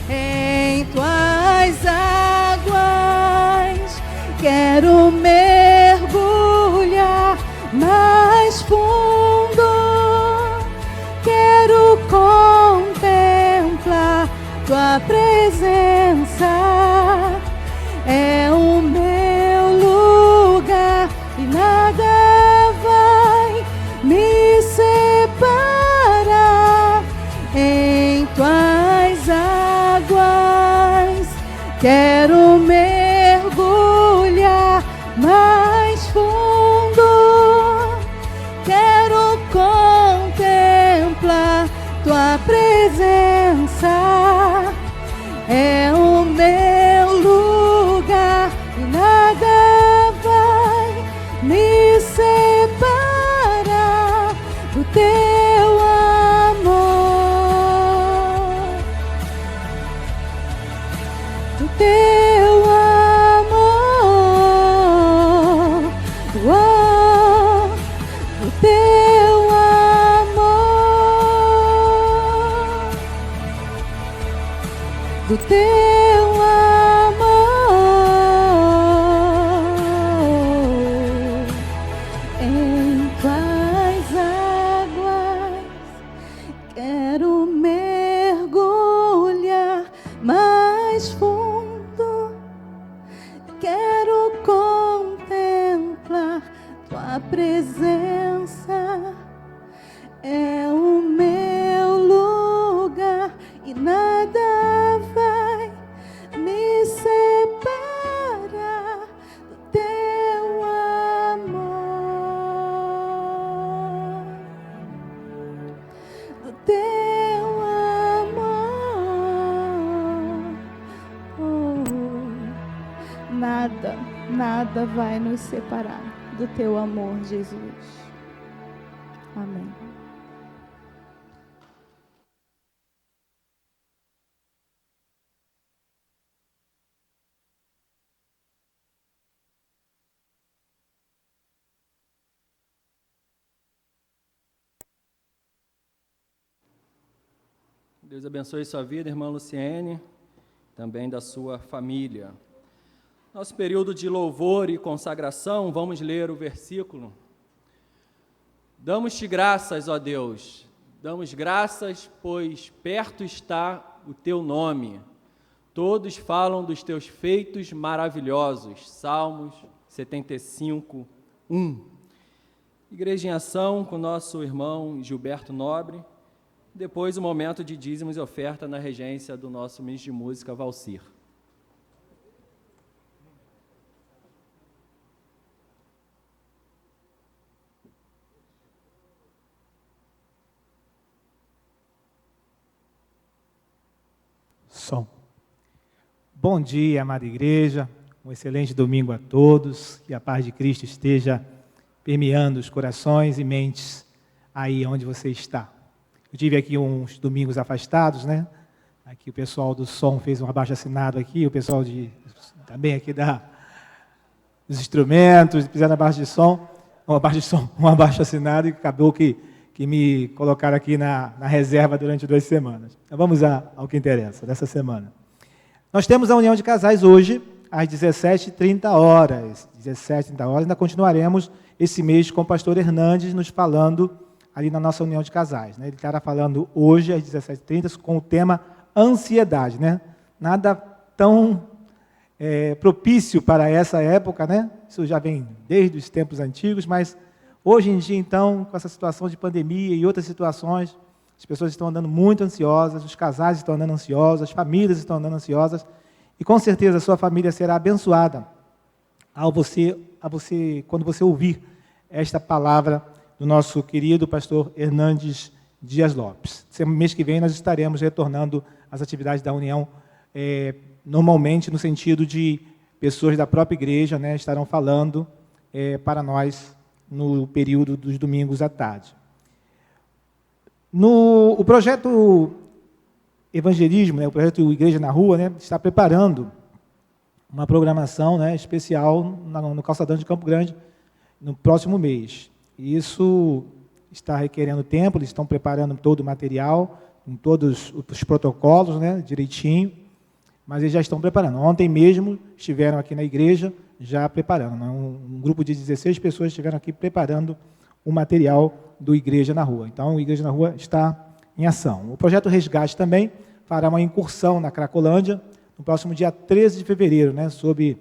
em tuas águas. Quero mergulhar mais fundo, quero contemplar tua presença. É o meu lugar e nada vai me separar em tuas águas. Quero mergulhar mais fundo, quero contemplar tua presença. É o meu lugar e nada vai me separar do teu amor, do teu amor, oh, do teu amor, do teu amor. Em tuas águas quero mergulhar mais fundo, quero contemplar tua presença. É o meu lugar e nada vai me separar do teu amor, do teu amor. Nada vai nos separar do teu amor, Jesus. Amém. Deus abençoe sua vida, irmã Luciene, também da sua família. Nosso período de louvor e consagração, vamos ler o versículo. Damos-te graças, ó Deus, damos graças, pois perto está o teu nome. Todos falam dos teus feitos maravilhosos. Salmos 75, 1. Igreja em Ação com nosso irmão Gilberto Nobre. Depois o momento de dízimos e oferta na regência do nosso ministro de música, Valcir. Som. Bom dia, amada igreja, um excelente domingo a todos, que a paz de Cristo esteja permeando os corações e mentes aí onde você está. Eu tive aqui uns domingos afastados, né? Aqui o pessoal do som fez um abaixo-assinado aqui, o pessoal também aqui dos instrumentos, fizeram um abaixo-assinado e acabou que me colocaram aqui na reserva durante 2 semanas. Então, vamos ao que interessa dessa semana. Nós temos a união de casais hoje, às 17h30. 17h30, ainda continuaremos esse mês com o pastor Hernandes nos falando ali na nossa união de casais. Né? Ele estará falando hoje, às 17h30, com o tema ansiedade. Né? Nada tão propício para essa época, né? Isso já vem desde os tempos antigos, mas hoje em dia, então, com essa situação de pandemia e outras situações, as pessoas estão andando muito ansiosas, os casais estão andando ansiosos, as famílias estão andando ansiosas, e com certeza a sua família será abençoada quando você ouvir esta palavra do nosso querido pastor Hernandes Dias Lopes. Mês que vem nós estaremos retornando às atividades da União, normalmente no sentido de pessoas da própria igreja, né, estarão falando para nós no período dos domingos à tarde. O projeto Evangelismo, né, o projeto Igreja na Rua, né, está preparando uma programação, né, especial no Calçadão de Campo Grande no próximo mês. E isso está requerendo tempo, eles estão preparando todo o material, com todos os protocolos, né, direitinho, mas eles já estão preparando. Ontem mesmo estiveram aqui na igreja já preparando. Né, um grupo de 16 pessoas estiveram aqui preparando o material do Igreja na Rua. Então, o Igreja na Rua está em ação. O projeto Resgate também fará uma incursão na Cracolândia no próximo dia 13 de fevereiro, né, sob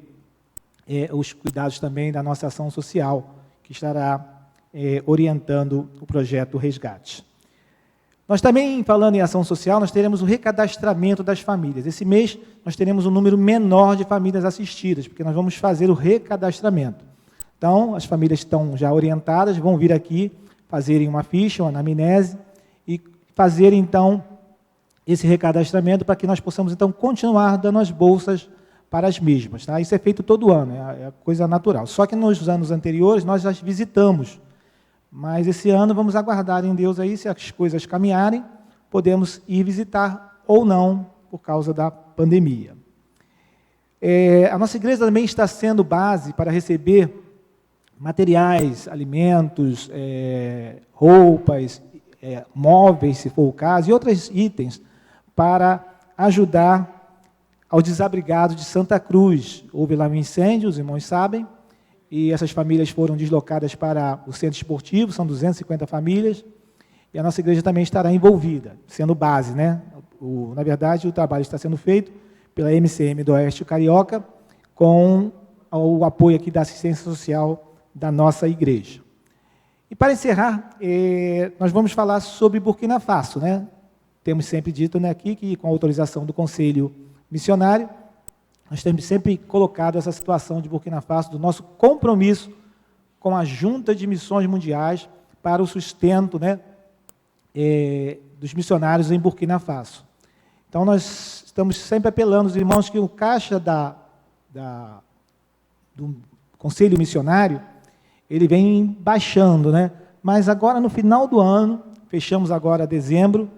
os cuidados também da nossa ação social, que estará orientando o projeto Resgate. Nós também, falando em ação social, nós teremos o recadastramento das famílias. Esse mês, nós teremos um número menor de famílias assistidas, porque nós vamos fazer o recadastramento. Então, as famílias estão já orientadas, vão vir aqui fazerem uma ficha, uma anamnese, e fazer, então, esse recadastramento para que nós possamos, então, continuar dando as bolsas para as mesmas. Tá? Isso é feito todo ano, é coisa natural. Só que nos anos anteriores, nós já visitamos. Mas esse ano vamos aguardar em Deus aí, se as coisas caminharem, podemos ir visitar ou não, por causa da pandemia. A nossa igreja também está sendo base para receber materiais, alimentos, roupas, móveis, se for o caso, e outros itens para ajudar aos desabrigados de Santa Cruz. Houve lá um incêndio, os irmãos sabem, e essas famílias foram deslocadas para o centro esportivo, são 250 famílias, e a nossa igreja também estará envolvida, sendo base, né? Na verdade, o trabalho está sendo feito pela MCM do Oeste Carioca, com o apoio aqui da assistência social da nossa igreja. E para encerrar, nós vamos falar sobre Burkina Faso, né? Temos sempre dito, né, aqui que com a autorização do Conselho Missionário, nós temos sempre colocado essa situação de Burkina Faso, do nosso compromisso com a Junta de Missões Mundiais para o sustento, né, dos missionários em Burkina Faso. Então, nós estamos sempre apelando aos irmãos que o caixa do Conselho Missionário, ele vem baixando, né? Mas agora, no final do ano, fechamos agora dezembro,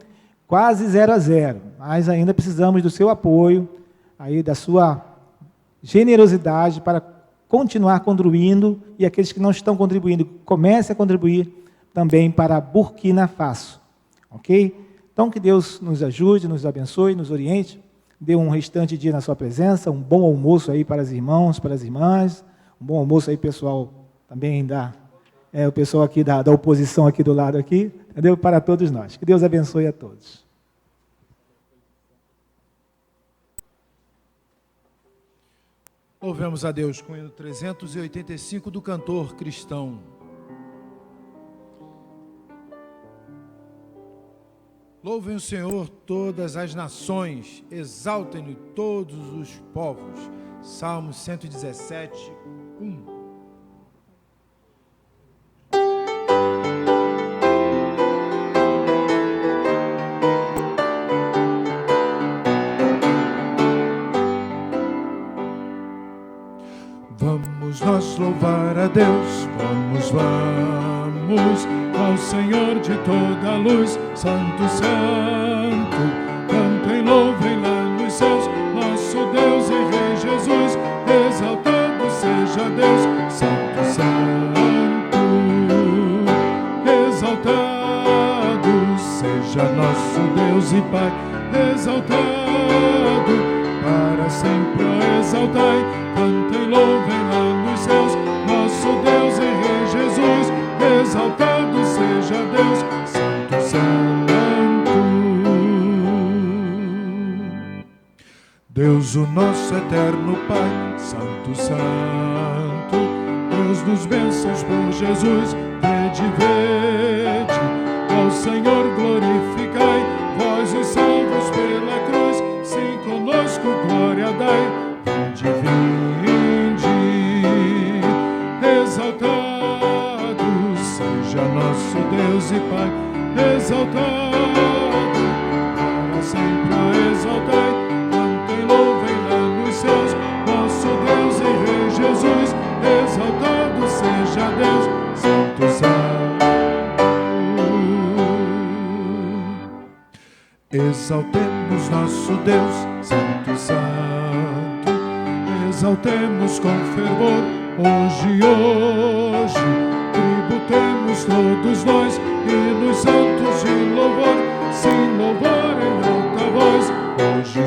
quase 0-0, mas ainda precisamos do seu apoio, aí da sua generosidade para continuar contribuindo, e aqueles que não estão contribuindo, comecem a contribuir também para Burkina Faso, ok? Então, que Deus nos ajude, nos abençoe, nos oriente, dê um restante dia na sua presença, um bom almoço aí para os irmãos, para as irmãs, um bom almoço aí, pessoal, também o pessoal aqui da oposição aqui do lado aqui, entendeu? Para todos nós. Que Deus abençoe a todos. Louvemos a Deus com o hino 385 do cantor cristão. Louvem o Senhor todas as nações, exaltem-no todos os povos. Salmo 117, 1. Vamos nós louvar a Deus, vamos ao Senhor de toda a luz, Santo, Santo, cantem, louvem lá nos céus, nosso Deus e Rei Jesus, exaltado seja Deus, Santo, Santo, exaltado seja nosso Deus e Pai, exaltado, para sempre o exaltai, cantem, louvem lá nos céus, nosso Deus e Rei Jesus, exaltado seja Deus, Santo, Santo. Deus, o nosso eterno Pai, Santo, Santo, Deus dos bênçãos por Jesus, vede, vede, ao Senhor glorificai, vós os salvos pela cruz, sim, conosco glória dai, vinde, vinde, exaltado seja nosso Deus e Pai, exaltado, para sempre exaltai, cantem, louvem lá nos céus, nosso Deus e Rei Jesus, exaltado seja Deus, Santo, Santo. Exaltemos nosso Deus, Santo, Santo, exaltemos com fervor, hoje, tributemos todos nós, hinos santos de louvor, sim, louvor em alta voz, hoje,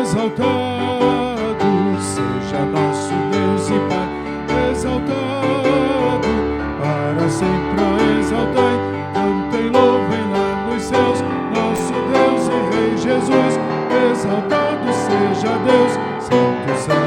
exaltado seja nosso Deus e Pai, exaltado, para sempre exaltai, cantem, louvem lá nos céus, nosso Deus e Rei Jesus, exaltado seja Deus, Santo, Santo.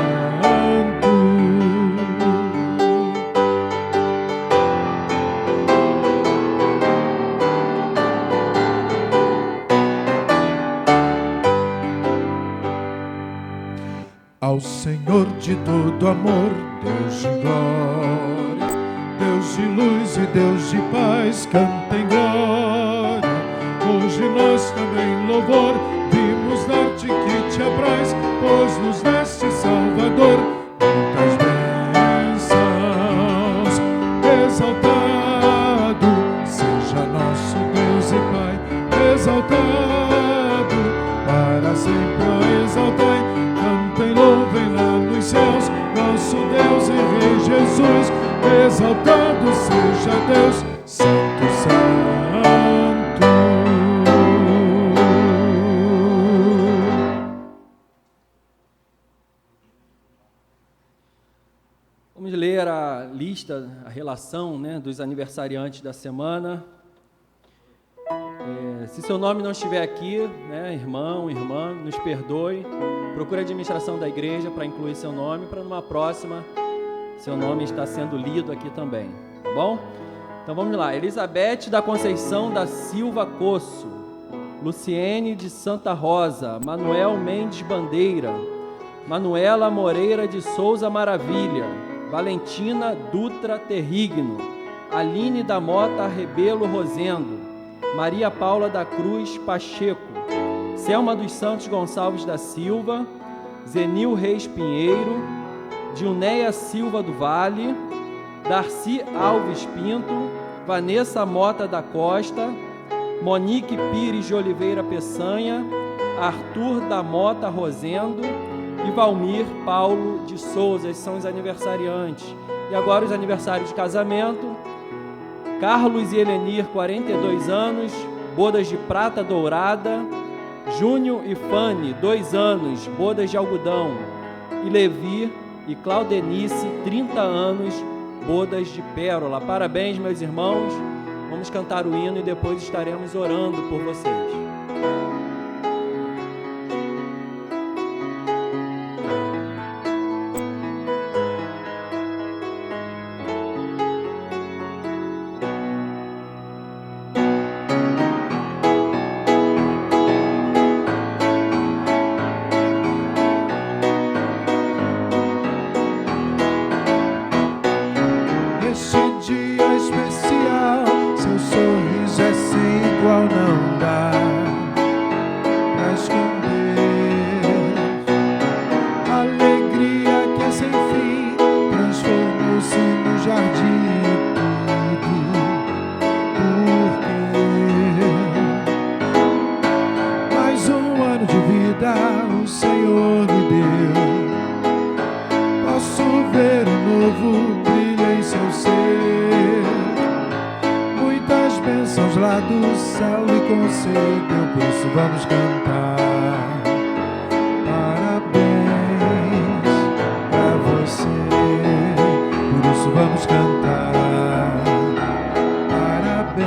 Ao Senhor de todo amor, Deus de glória, Deus de luz e Deus de paz, cantem glória. Hoje nós também louvor, vimos dar-te que te apraz, pois nos deste Salvador, muitas bênçãos. Exaltado seja nosso Deus e Pai, exaltado, para sempre exaltai, cantem, louvem lá nos céus, nosso Deus e Rei Jesus, exaltado seja Deus, Santo, Santo. Vamos ler a lista, a relação, né, dos aniversariantes da semana. Se seu nome não estiver aqui, né, irmão, irmã, nos perdoe. Procure a administração da igreja para incluir seu nome, para numa próxima seu nome estar sendo lido aqui também, tá bom? Então vamos lá. Elizabeth da Conceição da Silva Coço, Luciene de Santa Rosa, Manuel Mendes Bandeira, Manuela Moreira de Souza Maravilha, Valentina Dutra Terrigno, Aline da Mota Rebelo Rosendo, Maria Paula da Cruz Pacheco, Selma dos Santos Gonçalves da Silva, Zenil Reis Pinheiro, Dilneia Silva do Vale, Darcy Alves Pinto, Vanessa Mota da Costa, Monique Pires de Oliveira Peçanha, Arthur da Mota Rosendo e Valmir Paulo de Souza. Esses são os aniversariantes. E agora os aniversários de casamento: Carlos e Helenir, 42 anos, bodas de prata dourada. Júnior e Fanny, 2 anos, bodas de algodão. E Levi e Claudenice, 30 anos, bodas de pérola. Parabéns, meus irmãos. Vamos cantar o hino e depois estaremos orando por vocês. bênçãos lá do céu lhe concedeu, por isso vamos cantar. Parabéns pra você, por isso vamos cantar. Parabéns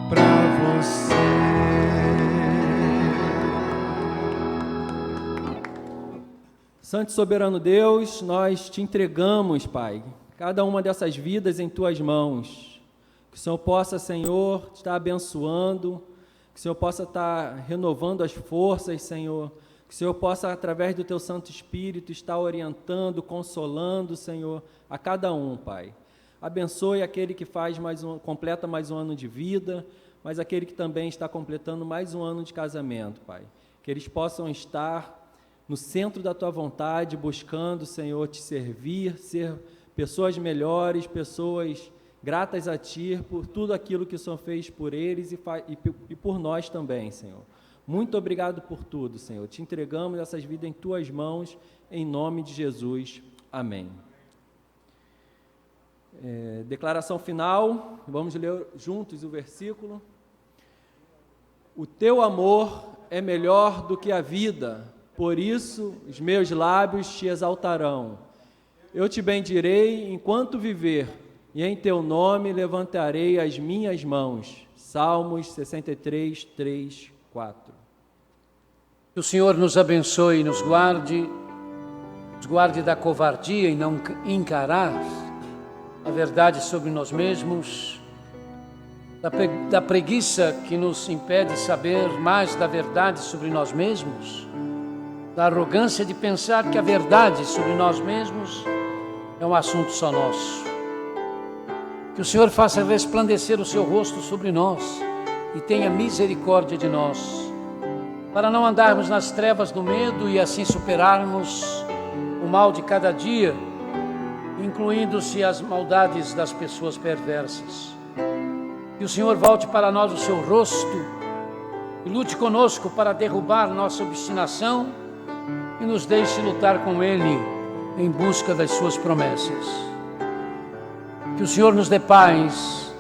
pra você. Santo e soberano Deus, nós te entregamos, Pai, cada uma dessas vidas em Tuas mãos. Que o Senhor possa, Senhor, estar abençoando, que o Senhor possa estar renovando as forças, Senhor, que o Senhor possa, através do Teu Santo Espírito, estar orientando, consolando, Senhor, a cada um, Pai. Abençoe aquele que completa mais um ano de vida, mas aquele que também está completando mais um ano de casamento, Pai. Que eles possam estar no centro da Tua vontade, buscando, Senhor, Te servir, ser pessoas melhores, pessoas gratas a Ti por tudo aquilo que o Senhor fez por eles e por nós também, Senhor. Muito obrigado por tudo, Senhor. Te entregamos essas vidas em Tuas mãos, em nome de Jesus. Amém. Declaração final, vamos ler juntos o versículo. O Teu amor é melhor do que a vida, por isso os meus lábios Te exaltarão. Eu Te bendirei enquanto viver, e em Teu nome levantarei as minhas mãos. Salmos 63, 3, 4. Que o Senhor nos abençoe e nos guarde da covardia e não encarar a verdade sobre nós mesmos, da preguiça que nos impede saber mais da verdade sobre nós mesmos, da arrogância de pensar que a verdade sobre nós mesmos é um assunto só nosso. Que o Senhor faça resplandecer o seu rosto sobre nós e tenha misericórdia de nós, para não andarmos nas trevas do medo e assim superarmos o mal de cada dia, incluindo-se as maldades das pessoas perversas. Que o Senhor volte para nós o seu rosto e lute conosco para derrubar nossa obstinação e nos deixe lutar com Ele em busca das suas promessas. Que o Senhor nos dê paz,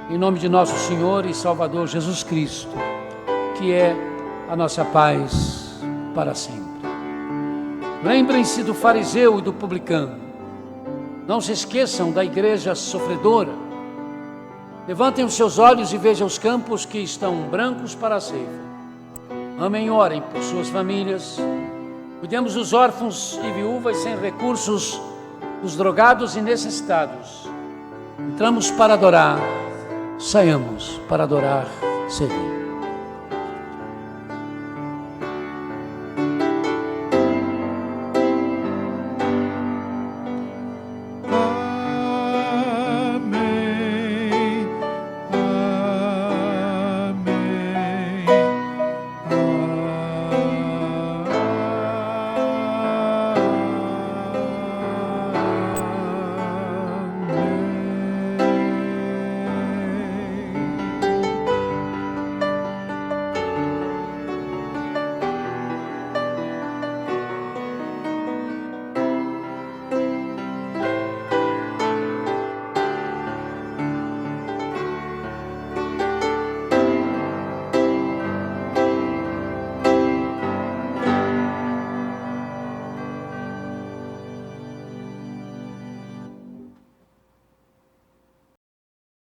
em nome de nosso Senhor e Salvador Jesus Cristo, que é a nossa paz para sempre. Lembrem-se do fariseu e do publicano. Não se esqueçam da igreja sofredora. Levantem os seus olhos e vejam os campos que estão brancos para a ceifa. Amem e orem por suas famílias. Cuidemos dos órfãos e viúvas sem recursos, dos drogados e necessitados. Entramos para adorar, saiamos para adorar, servir.